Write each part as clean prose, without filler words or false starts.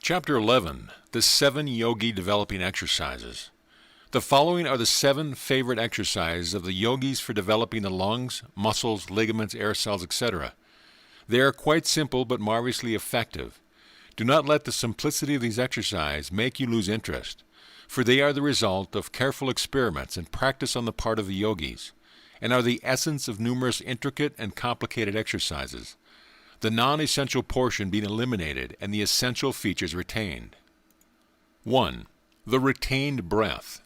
Chapter 11. The 7 Yogi Developing Exercises. The following are the 7 favorite exercises of the yogis for developing the lungs, muscles, ligaments, air cells, etc. They are quite simple but marvelously effective. Do not let the simplicity of these exercises make you lose interest, for they are the result of careful experiments and practice on the part of the yogis, and are the essence of numerous intricate and complicated exercises, the non-essential portion being eliminated and the essential features retained. 1. The retained breath.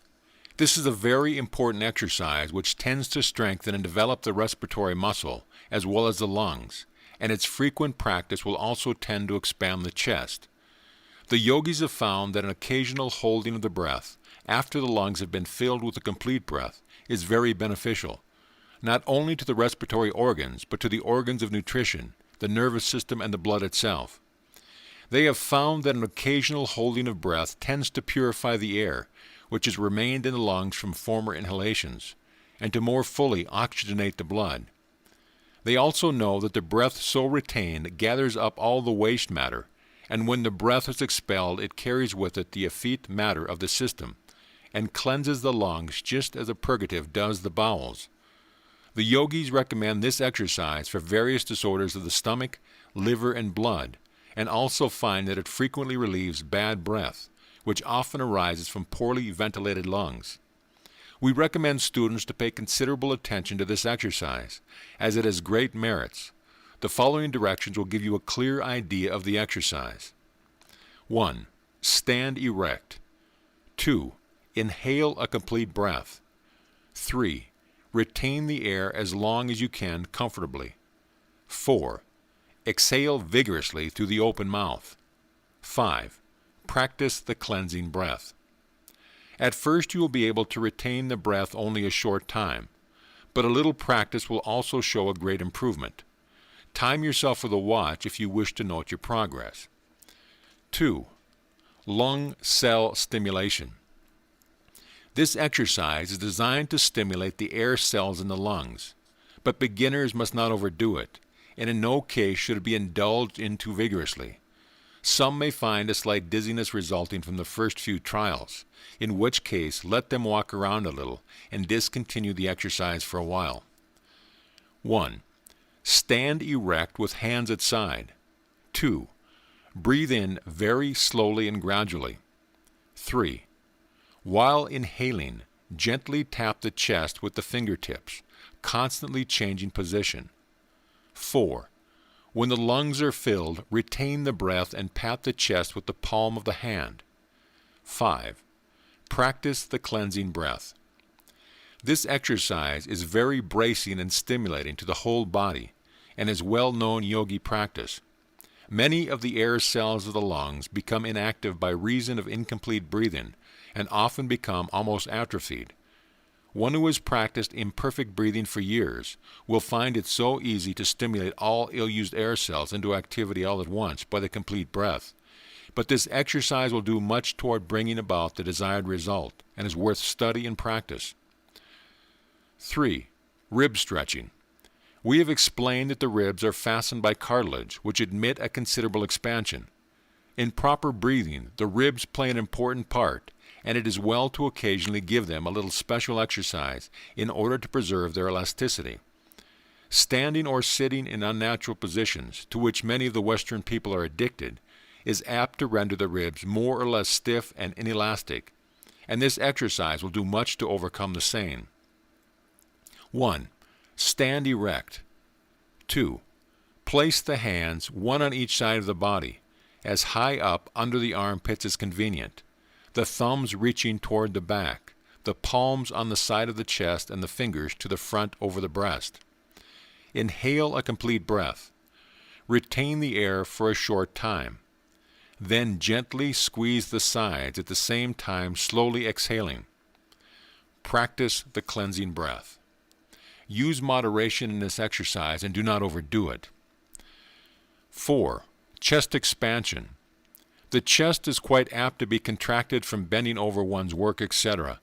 This is a very important exercise which tends to strengthen and develop the respiratory muscle as well as the lungs, and its frequent practice will also tend to expand the chest. The yogis have found that an occasional holding of the breath after the lungs have been filled with a complete breath is very beneficial, not only to the respiratory organs but to the organs of nutrition, the nervous system, and the blood itself. They have found that an occasional holding of breath tends to purify the air which has remained in the lungs from former inhalations, and to more fully oxygenate the blood. They also know that the breath so retained gathers up all the waste matter, and when the breath is expelled it carries with it the effete matter of the system, and cleanses the lungs just as a purgative does the bowels. The yogis recommend this exercise for various disorders of the stomach, liver, and blood, and also find that it frequently relieves bad breath, which often arises from poorly ventilated lungs. We recommend students to pay considerable attention to this exercise, as it has great merits. The following directions will give you a clear idea of the exercise. 1. Stand erect. 2. Inhale a complete breath. 3. Retain the air as long as you can comfortably. 4. Exhale vigorously through the open mouth. 5. Practice the cleansing breath. At first you will be able to retain the breath only a short time, but a little practice will also show a great improvement. Time yourself with a watch if you wish to note your progress. 2. Lung cell stimulation. This exercise is designed to stimulate the air cells in the lungs, but beginners must not overdo it, and in no case should it be indulged in too vigorously. Some may find a slight dizziness resulting from the first few trials, in which case let them walk around a little and discontinue the exercise for a while. 1. Stand erect with hands at side. 2. Breathe in very slowly and gradually. 3. While inhaling, gently tap the chest with the fingertips, constantly changing position. 4. When the lungs are filled, retain the breath and pat the chest with the palm of the hand. 5. Practice the cleansing breath. This exercise is very bracing and stimulating to the whole body, and is well-known yogi practice. Many of the air cells of the lungs become inactive by reason of incomplete breathing, and often become almost atrophied. One who has practiced imperfect breathing for years will find it so easy to stimulate all ill-used air cells into activity all at once by the complete breath. But this exercise will do much toward bringing about the desired result, and is worth study and practice. 3. Rib stretching. We have explained that the ribs are fastened by cartilage, which admit a considerable expansion. In proper breathing, the ribs play an important part, and it is well to occasionally give them a little special exercise in order to preserve their elasticity. Standing or sitting in unnatural positions, to which many of the Western people are addicted, is apt to render the ribs more or less stiff and inelastic, and this exercise will do much to overcome the same. 1. Stand erect. 2. Place the hands, one on each side of the body, as high up under the armpits as convenient, the thumbs reaching toward the back, the palms on the side of the chest, and the fingers to the front over the breast. Inhale a complete breath. Retain the air for a short time. Then gently squeeze the sides, at the same time slowly exhaling. Practice the cleansing breath. Use moderation in this exercise and do not overdo it. 4. Chest expansion. The chest is quite apt to be contracted from bending over one's work, etc.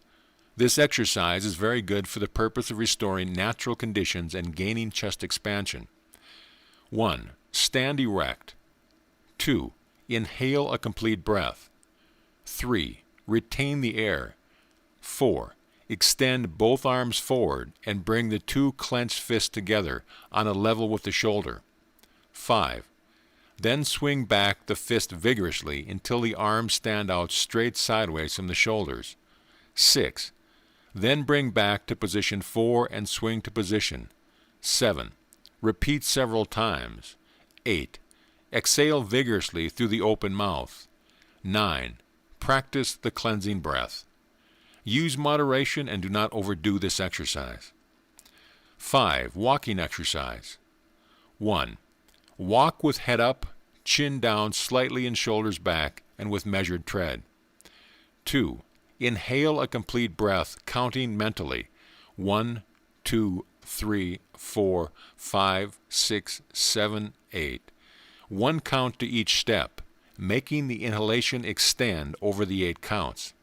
This exercise is very good for the purpose of restoring natural conditions and gaining chest expansion. 1. Stand erect. 2. Inhale a complete breath. 3. Retain the air. 4. Extend both arms forward and bring the two clenched fists together on a level with the shoulder. 5. Then swing back the fist vigorously until the arms stand out straight sideways from the shoulders. 6. Then bring back to position 4 and swing to position. 7. Repeat several times. 8. Exhale vigorously through the open mouth. 9. Practice the cleansing breath. Use moderation and do not overdo this exercise. 5. Walking exercise. 1. Walk with head up, chin down slightly and shoulders back, and with measured tread. 2. Inhale a complete breath, counting mentally 1, 2, 3, 4, 5, 6, 7, 8. 1 count to each step, making the inhalation extend over the 8 counts.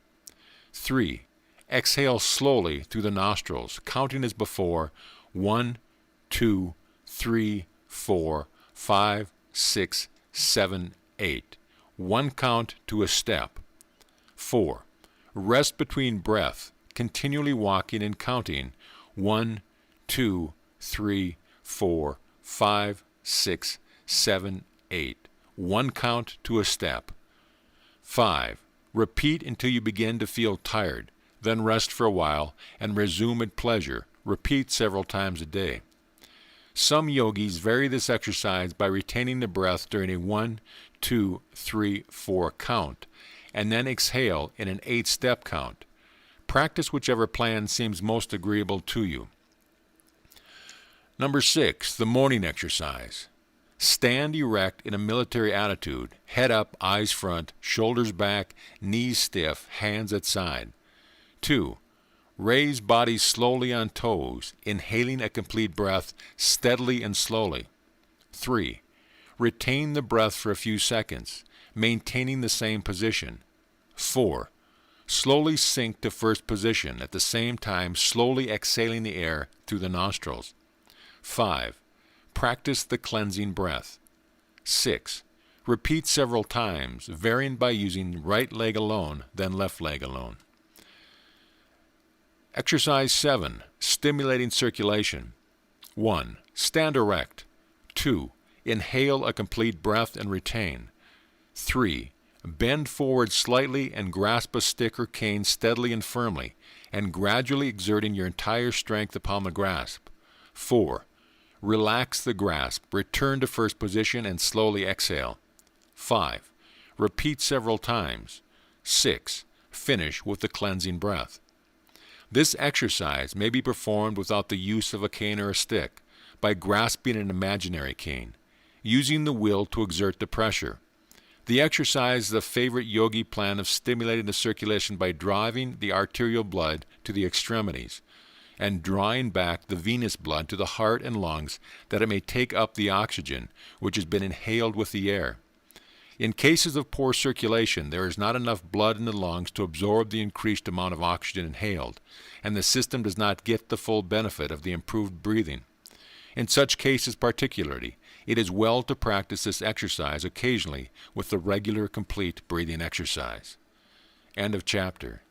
3. Exhale slowly through the nostrils, counting as before 1, 2, 3, 4, 5, 6, 7, 8. 1 count to a step. 4. Rest between breath, continually walking and counting 1, 2, 3, 4, 5, 6, 7, 8. 1 count to a step. 5. Repeat until you begin to feel tired, then rest for a while and resume at pleasure. Repeat several times a day. Some yogis vary this exercise by retaining the breath during a 1, 2, 3, 4 count, and then exhale in an 8-step count. Practice whichever plan seems most agreeable to you. Number 6, the morning exercise. Stand erect in a military attitude, head up, eyes front, shoulders back, knees stiff, hands at side. 2. Raise body slowly on toes, inhaling a complete breath steadily and slowly. 3. Retain the breath for a few seconds, maintaining the same position. 4. Slowly sink to first position, at the same time slowly exhaling the air through the nostrils. 5. Practice the cleansing breath. 6. Repeat several times, varying by using right leg alone, then left leg alone. Exercise 7. Stimulating circulation. 1. Stand erect. 2. Inhale a complete breath and retain. 3. Bend forward slightly and grasp a stick or cane steadily and firmly, and gradually exerting your entire strength upon the grasp. 4. Relax the grasp, return to first position, and slowly exhale. 5. Repeat several times. 6. Finish with the cleansing breath. This exercise may be performed without the use of a cane or a stick, by grasping an imaginary cane, using the will to exert the pressure. The exercise is a favorite yogi plan of stimulating the circulation by driving the arterial blood to the extremities and drawing back the venous blood to the heart and lungs that it may take up the oxygen which has been inhaled with the air. In cases of poor circulation, there is not enough blood in the lungs to absorb the increased amount of oxygen inhaled, and the system does not get the full benefit of the improved breathing. In such cases particularly, it is well to practice this exercise occasionally with the regular complete breathing exercise. End of chapter.